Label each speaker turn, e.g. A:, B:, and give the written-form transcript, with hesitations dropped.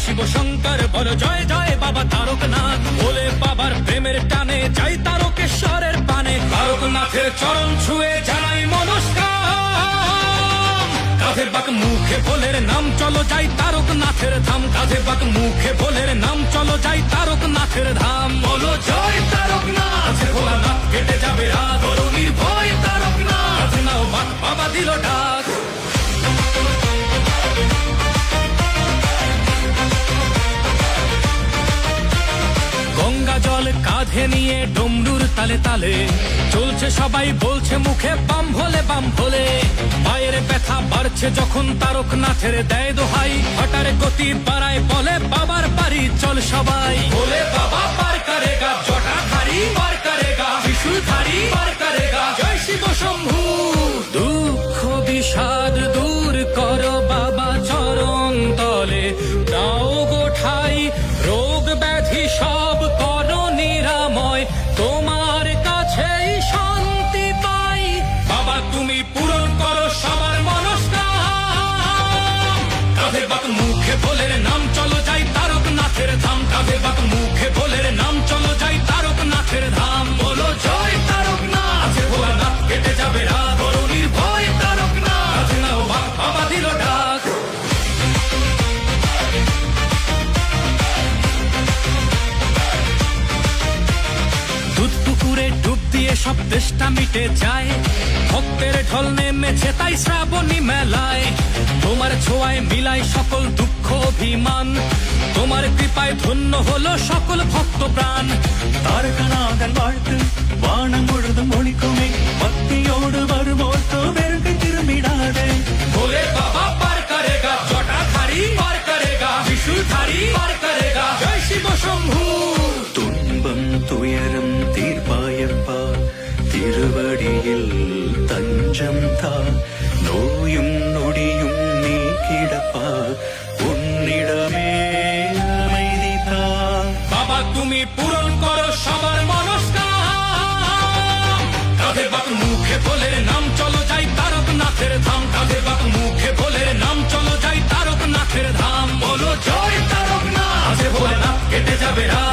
A: শিব শঙ্কর বল জয় জয় বাবা তারকনাথ। বলে বাবার প্রেমের টানে যাই তারকেশ্বরের পানে, তারকনাথের চরণ ছুঁয়ে জানাই নমস্কার। কাঁধে বাক মুখে ভোলের নাম চলো যাই তারকনাথের ধাম, কাঁধে বাক মুখে ভোলের নাম চলো যাই তারকনাথের ধাম। বলো জয় তারকনাথ, ভোলানাথ কেটে যাবে রাত, বলো নির্ভয় তারকনাথ, নাও বাক বাবা দিল ডাক। গঙ্গা জল কাঁধে নিয়ে ডমরুর তালে তালে চলছে সবাই, বলছে মুখে বাম ভোলে বাম ভোলে। পায়ের ব্যথা বাড়ছে যখন তারকনাথের দেয় দোহাই, হঠাৎ গতি বাড়ায় বলে বাবার বাড়ি চল সবাই। বলে বাবা পার করেগা, জটাধারী পার করেগা, ত্রিশূলধারী পার করেগা, জয় শিব শম্ভু। দুঃখ বিষাদ দূর করো বাবা চরণ তলে, দাও গো ঠাই রোগ ব্যাধি সব করো নিরাময়, তোমার কাছেই শান্তি পাই। বাবা তুমি পূরণ করো সবার মনস্কাম। কাঁধে বাক মুখে ভোলের নাম চলো যাই তারকনাথের ধাম, কাঁধে বাক মুখে ভোলের নাম চলো যাই তারকনাথের ধাম। বলো জয় তারকনাথ, ভোলানাথ কেটে যাবে রাত, বলো নির্ভয় তারকনাথ, নাও বাক বাবা দিল ডাক। দুধ পুকুরে ডুব দিয়ে সব তেষ্টা মিটে যায়, ভক্তের ঢল নেমেছে তাই শ্রাবণী মেলায়। তোমার ছোঁয়ায় মিলাই সকল দুঃখ অভিমান, তোমার কৃপায় ধন্য হলো সকল ভক্ত প্রাণ।
B: താരകനാഥൻ വാഴ്ത്ത് വാണം മുഴുതും ഒളിക്കുമേ, ഭക്തിയോട് വരുമോർത്തോ വെറുതെ തിരുമിടാതെ।
A: ভোলে বাবা পার করেগা, জটাধারী পার করেগা, ত্রিশূলধারী পার করেগা, জয় শিব শম্ভু।
B: തുன்பം തുയരം തീർപ്പായപ്പ, തിരുവടിയിൽ തഞ്ചം താ, നോയും നൊടിയും നീക്കിടപ്പ, ഉന്നിടമേ அமைதி தா।
A: বাবা তুমি পূরণ করো সবার মনস্কাম। কাঁধে বাক মুখে ভোলের নাম চলো যাই তারকনাথের ধাম, কাঁধে বাক মুখে ভোলের নাম চলো যাই তারকনাথের ধাম। বলো জয় তারকনাথ, ভোলেনাথ কেটে যাবে রাত,